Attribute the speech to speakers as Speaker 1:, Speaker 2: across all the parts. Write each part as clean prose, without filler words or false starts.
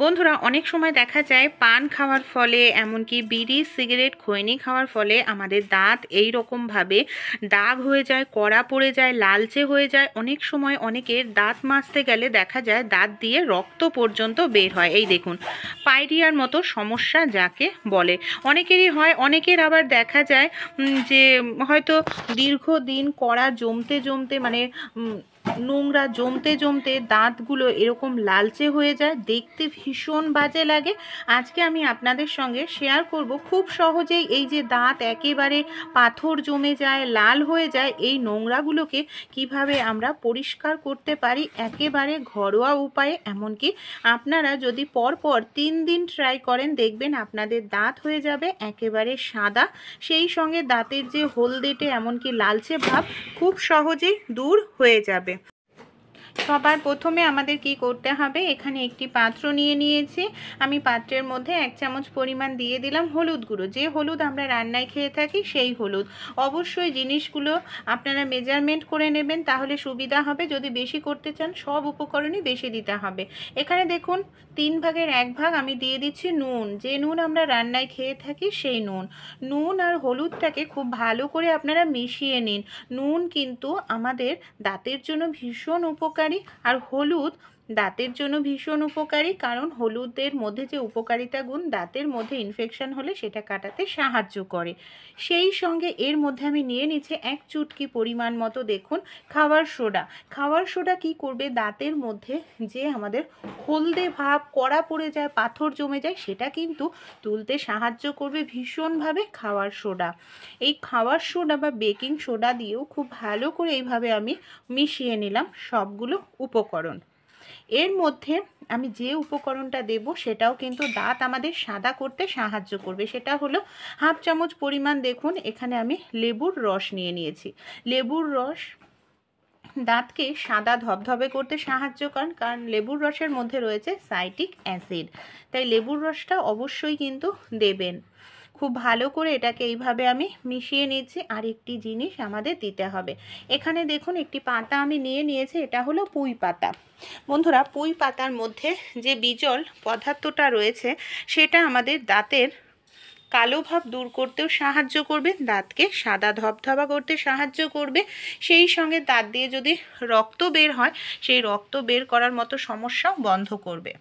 Speaker 1: বন্ধুরা, অনেক সময় দেখা যায় পান খাওয়ার ফলে, এমনকি বিড়ি সিগারেট খৈনি খাওয়ার ফলে আমাদের দাঁত এই রকমভাবে দাগ হয়ে যায়, কড়া পড়ে যায়, লালচে হয়ে যায়। অনেক সময় অনেকের দাঁত মাজতে গেলে দেখা যায় দাঁত দিয়ে রক্ত পর্যন্ত বের হয়। এই দেখুন, পাইরিয়ার মতো সমস্যা যাকে বলে অনেকেরই হয়। অনেকের আবার দেখা যায় যে হয়তো দীর্ঘদিন কড়া জমতে জমতে মানে নোংরা জমতে জমতে দাঁতগুলো এরকম লালচে হয়ে যায়, দেখতে ভীষণ বাজে লাগে। আজকে আমি আপনাদের সঙ্গে শেয়ার করব খুব সহজেই এই যে দাঁত একেবারে পাথর জমে যায়, লাল হয়ে যায়, এই নোংরাগুলোকে কিভাবে আমরা পরিষ্কার করতে পারি একেবারে ঘরোয়া উপায়ে। এমনকি আপনারা যদি পরপর 3 দিন ট্রাই করেন, দেখবেন আপনাদের দাঁত হয়ে যাবে একেবারে সাদা, সেই সঙ্গে দাঁতের যে হলদেটে এমনকি লালচে ভাব খুব সহজেই দূর হয়ে যাবে। সবার প্রথমে আমাদের কি করতে হবে, এখানে একটি পাত্র নিয়ে নিয়েছি। আমি পাত্রের মধ্যে 1 চামচ পরিমাণ দিয়ে দিলাম হলুদ গুঁড়ো। যে হলুদ আমরা রান্নায় খেয়ে থাকি সেই হলুদ। অবশ্যই জিনিসগুলো আপনারা মেজারমেন্ট করে নেবেন, তাহলে সুবিধা হবে। যদি বেশি করতে চান সব উপকরণই বেশি দিতে হবে। এখানে দেখুন 3 ভাগের 1 ভাগ আমি দিয়ে দিচ্ছি নুন। যে নুন আমরা রান্নায় খেয়ে থাকি সেই নুন। নুন আর হলুদটাকে খুব ভালো করে আপনারা মিশিয়ে নিন। নুন কিন্তু আমাদের দাঁতের জন্য ভীষণ উপকারী, আর হলুদ দাঁতের জন্য ভীষণ উপকারী, কারণ হলুদের মধ্যে যে উপকারিতা গুণ দাঁতের মধ্যে ইনফেকশন হলে সেটা কাটাতে সাহায্য করে। সেই সঙ্গে এর মধ্যে আমি নিয়ে নিচ্ছি 1 চুটকি পরিমাণ মতো দেখুন খাবার সোডা। খাবার সোডা কি করবে, দাঁতের মধ্যে যে আমাদের হলদে ভাব, কড়া পড়ে যায়, পাথর জমে যায়, সেটা কিন্তু তুলতে সাহায্য করবে ভীষণভাবে খাবার সোডা। এই খাবার সোডা বা বেকিং সোডা দিয়েও খুব ভালো করে এইভাবে আমি মিশিয়ে নিলাম সবগুলো উপকরণ। এর মধ্যে আমি যে উপকরণটা দেব সেটাও কিন্তু দাঁত আমাদের সাদা করতে সাহায্য করবে। সেটা হলো 1/2 চামচ পরিমাণ দেখুন এখানে আমি লেবুর রস নিয়ে নিয়েছি। লেবুর রস দাঁতকে সাদা ধবধবে করতে সাহায্য করেন, কারণ লেবুর রসের মধ্যে রয়েছে সাইট্রিক অ্যাসিড। তাই লেবুর রসটা অবশ্যই কিন্তু দেবেন। খুব ভালো করে এটাকে এইভাবে আমি মিশিয়ে নিচ্ছি। আর একটি জিনিস আমাদের দিতে হবে, এখানে দেখুন একটি পাতা আমি নিয়ে নিয়েছি, এটা হলো পুঁই পাতা। বন্ধুরা, পুঁই পাতার মধ্যে যে বিজল পদার্থটা রয়েছে সেটা আমাদের দাঁতের কালো ভাব দূর করতেও সাহায্য করবে, দাঁতকে সাদা ধবধবা করতে সাহায্য করবে। সেই সঙ্গে দাঁত দিয়ে যদি রক্ত বের হয় সেই রক্ত বের করার মতো সমস্যাও বন্ধ করবে।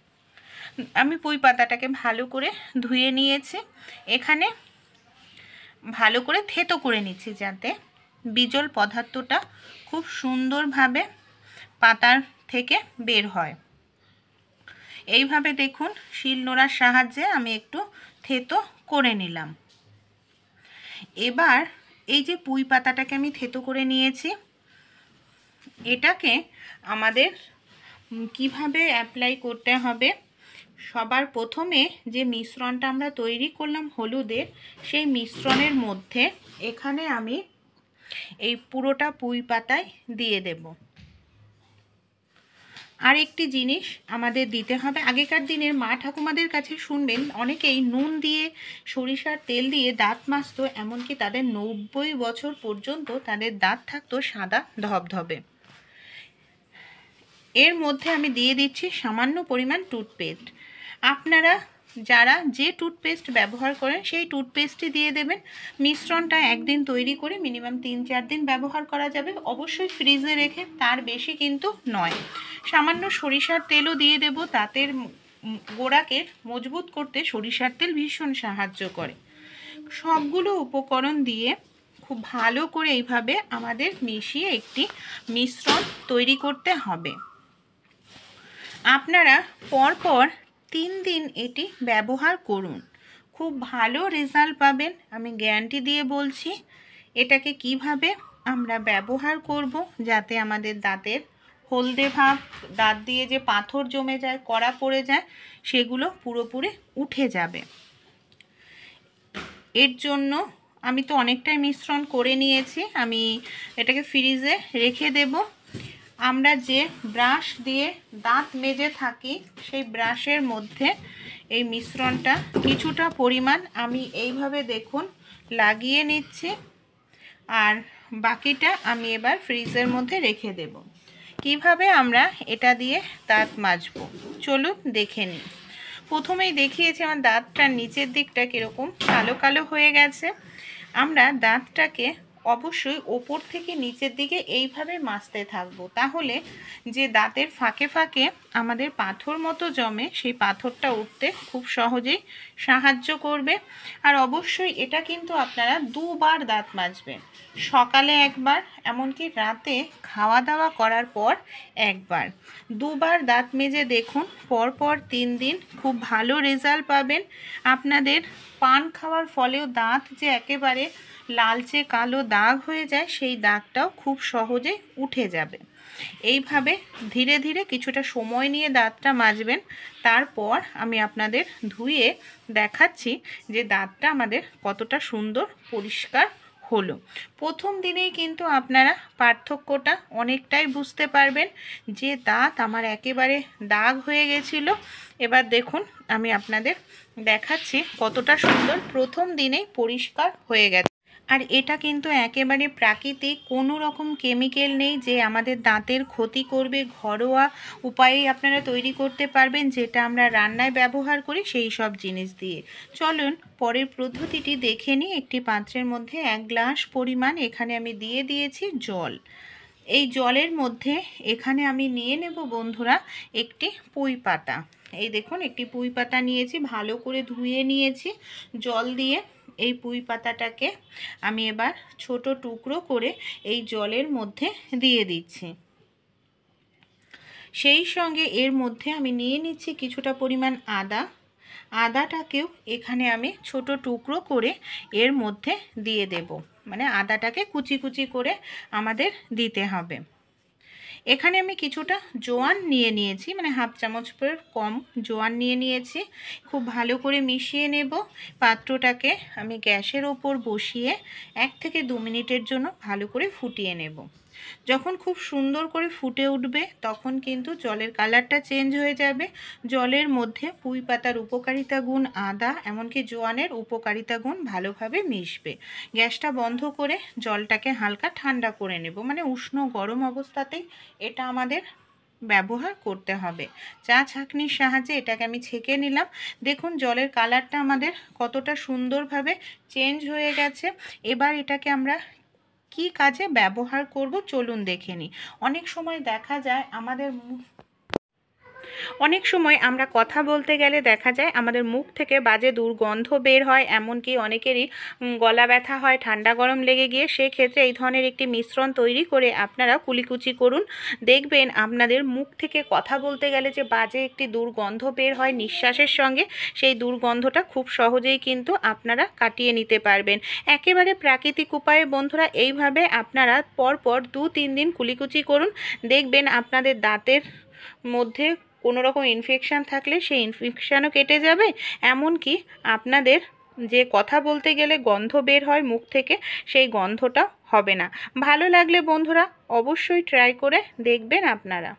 Speaker 1: আমি পুঁই পাতাটাকে ভালো করে ধুয়ে নিয়েছি। এখানে ভালো করে থেতো করে নিচ্ছি যাতে বিজল পদার্থটা খুব সুন্দরভাবে পাতার থেকে বের হয়। এইভাবে দেখুন শিলনোড়ার সাহায্যে আমি একটু থেতো করে নিলাম। এবার এই যে পুঁই পাতাটাকে আমি থেতো করে নিয়েছি, এটাকে আমাদের কিভাবে অ্যাপ্লাই করতে হবে, সবার প্রথমে যে মিশ্রণটা আমরা তৈরি করলাম হলুদের, সেই মিশ্রণের মধ্যে এখানে আমি এই পুরোটা পুঁই পাতায় দিয়ে দেব। আর একটি জিনিস আমাদের দিতে হবে, আগেকার দিনের মা ঠাকুমাদের কাছে শুনবেন অনেকেই নুন দিয়ে সরিষার তেল দিয়ে দাঁত মাজতো, এমনকি তাদের 90 বছর পর্যন্ত তাদের দাঁত থাকতো সাদা ধবধবে। এর মধ্যে আমি দিয়ে দিচ্ছি সামান্য পরিমাণ টুথপেস্ট। আপনারা যারা যে টুথপেস্ট ব্যবহার করেন সেই টুথপেস্টই দিয়ে দেবেন। মিশ্রণটা একদিন তৈরি করে মিনিমাম 3-4 দিন ব্যবহার করা যাবে, অবশ্যই ফ্রিজে রেখে, তার বেশি কিন্তু নয়। সামান্য সরিষার তেলও দিয়ে দেব, দাঁতের গোড়াকে মজবুত করতে সরিষার তেল ভীষণ সাহায্য করে। সবগুলো উপকরণ দিয়ে খুব ভালো করে এইভাবে আমাদের মিশিয়ে একটি মিশ্রণ তৈরি করতে হবে। আপনারা পরপর 3 দিন এটি ব্যবহার করুন, খুব ভালো রেজাল্ট পাবেন, আমি গ্যারান্টি দিয়ে বলছি। এটাকে কিভাবে আমরা ব্যবহার করব যাতে আমাদের দাঁতের হলদে ভাব, দাঁত দিয়ে যে পাথর জমে যায়, কড়া পড়ে যায়, সেগুলো পুরোপুরি উঠে যাবে। এর জন্য আমি তো অনেকটাই মিশ্রণ করে নিয়েছি, আমি এটাকে ফ্রিজে রেখে দেব। আমরা যে ব্রাশ দিয়ে দাঁত মেজে থাকি সেই ব্রাশের মধ্যে এই মিশ্রণটা কিছুটা পরিমাণ আমি এইভাবে দেখুন লাগিয়ে নিচ্ছি, আর বাকিটা আমি এবার ফ্রিজের মধ্যে রেখে দেব। কিভাবে আমরা এটা দিয়ে দাঁত মাজবো চলুন দেখে নিই। প্রথমেই দেখিয়েছি আমার দাঁতটার নিচের দিকটা কীরকম কালো কালো হয়ে গেছে। আমরা দাঁতটাকে অবশ্যই ওপর থেকে নিচের দিকে এইভাবে মাজতে থাকবো, তাহলে যে দাঁতের ফাঁকে ফাঁকে আমাদের পাথর মতো জমে সেই পাথরটা উঠতে খুব সহজেই সাহায্য করবে। আর অবশ্যই এটা কিন্তু আপনারা দুবার দাঁত মাজবেন, সকালে একবার, এমনকি রাতে খাওয়া দাওয়া করার পর একবার। দুবার দাঁত মেজে দেখুন, পরপর 3 দিন খুব ভালো রেজাল্ট পাবেন। আপনাদের পান খাওয়ার ফলেও দাঁত যে একেবারে লালচে কালো দাগ হয়ে যায়, সেই দাগটাও খুব সহজে উঠে যাবে। এইভাবে ধীরে ধীরে কিছুটা সময় নিয়ে দাঁতটা মাজবেন। তারপর আমি আপনাদের ধুয়ে দেখাচ্ছি যে দাঁতটা আমাদের কতটা সুন্দর পরিষ্কার হলো। প্রথম দিনেই কিন্তু আপনারা পার্থক্যটা অনেকটাই বুঝতে পারবেন যে দাঁত আমার একেবারে দাগ হয়ে গেছিলো। এবার দেখুন আমি আপনাদের দেখাচ্ছি কতটা সুন্দর প্রথম দিনেই পরিষ্কার হয়ে গেছে। আর এটা কিন্তু একেবারে প্রাকৃতিক, কোনো রকম কেমিক্যাল নেই যে আমাদের দাঁতের ক্ষতি করবে। ঘরোয়া উপায়েই আপনারা তৈরি করতে পারবেন, যেটা আমরা রান্নায় ব্যবহার করি সেই সব জিনিস দিয়ে। চলুন পরের পদ্ধতিটি দেখে নিই। একটি পাত্রের মধ্যে 1 গ্লাস পরিমাণ এখানে আমি দিয়ে দিয়েছি জল। এই জলের মধ্যে এখানে আমি নিয়ে নেব বন্ধুরা একটি পুঁই পাতা। এই দেখুন একটি পুঁই পাতা নিয়েছি, ভালো করে ধুয়ে নিয়েছি জল দিয়ে। এই পুঁই পাতাটাকে আমি এবার ছোট টুকরো করে এই জলের মধ্যে দিয়ে দিচ্ছি। সেই সঙ্গে এর মধ্যে আমি নিয়ে নিচ্ছি কিছুটা পরিমাণ আদা। আদাটাকেও এখানে আমি ছোট টুকরো করে এর মধ্যে দিয়ে দেব, মানে আদাটাকে কুচি কুচি করে আমাদের দিতে হবে। এখানে আমি কিছুটা জোয়ান নিয়ে নিয়েছি, মানে হাফ চামচের কম জোয়ান নিয়ে নিয়েছি। খুব ভালো করে মিশিয়ে নেব। পাত্রটাকে আমি গ্যাসের ওপর বসিয়ে 1 থেকে 2 মিনিটের জন্য ভালো করে ফুটিয়ে নেব। যখন খুব সুন্দর করে ফুটে উঠবে তখন কিন্তু জলের কালারটা চেঞ্জ হয়ে যাবে। জলের মধ্যে পুঁই পাতার উপকারিতা গুণ, আদা এমনকি জোয়ানের উপকারিতা গুণ ভালোভাবে মিশবে। গ্যাসটা বন্ধ করে জলটাকে হালকা ঠান্ডা করে নেব, মানে উষ্ণ গরম অবস্থাতেই এটা আমাদের ব্যবহার করতে হবে। চা ছাঁকনির সাহায্যে এটাকে আমি ছেঁকে নিলাম। দেখুন জলের কালারটা আমাদের কতটা সুন্দরভাবে চেঞ্জ হয়ে গেছে। এবার এটাকে আমরা কি কাজে ব্যবহার করব চলুন দেখে নিই। অনেক সময় দেখা যায় আমরা কথা বলতে গেলে দেখা যায় আমাদের মুখ থেকে বাজে দুর্গন্ধ বের হয়, এমনকি অনেকেরই গলা ব্যথা হয় ঠান্ডা গরম লেগে গিয়ে। সেক্ষেত্রে এই ধরনের একটি মিশ্রণ তৈরি করে আপনারা কুলিকুচি করুন, দেখবেন আপনাদের মুখ থেকে কথা বলতে গেলে যে বাজে একটি দুর্গন্ধ বের হয় নিঃশ্বাসের সঙ্গে, সেই দুর্গন্ধটা খুব সহজেই কিন্তু আপনারা কাটিয়ে নিতে পারবেন একেবারে প্রাকৃতিক উপায়ে। বন্ধুরা এইভাবে আপনারা পরপর 2-3 দিন কুলিকুচি করুন, দেখবেন আপনাদের দাঁতের মধ্যে কোনো রকম ইনফেকশান থাকলে সেই ইনফেকশানও কেটে যাবে, এমনকি আপনাদের যে কথা বলতে গেলে গন্ধ বের হয় মুখ থেকে সেই গন্ধটাও হবে না। ভালো লাগলে বন্ধুরা অবশ্যই ট্রাই করে দেখবেন আপনারা।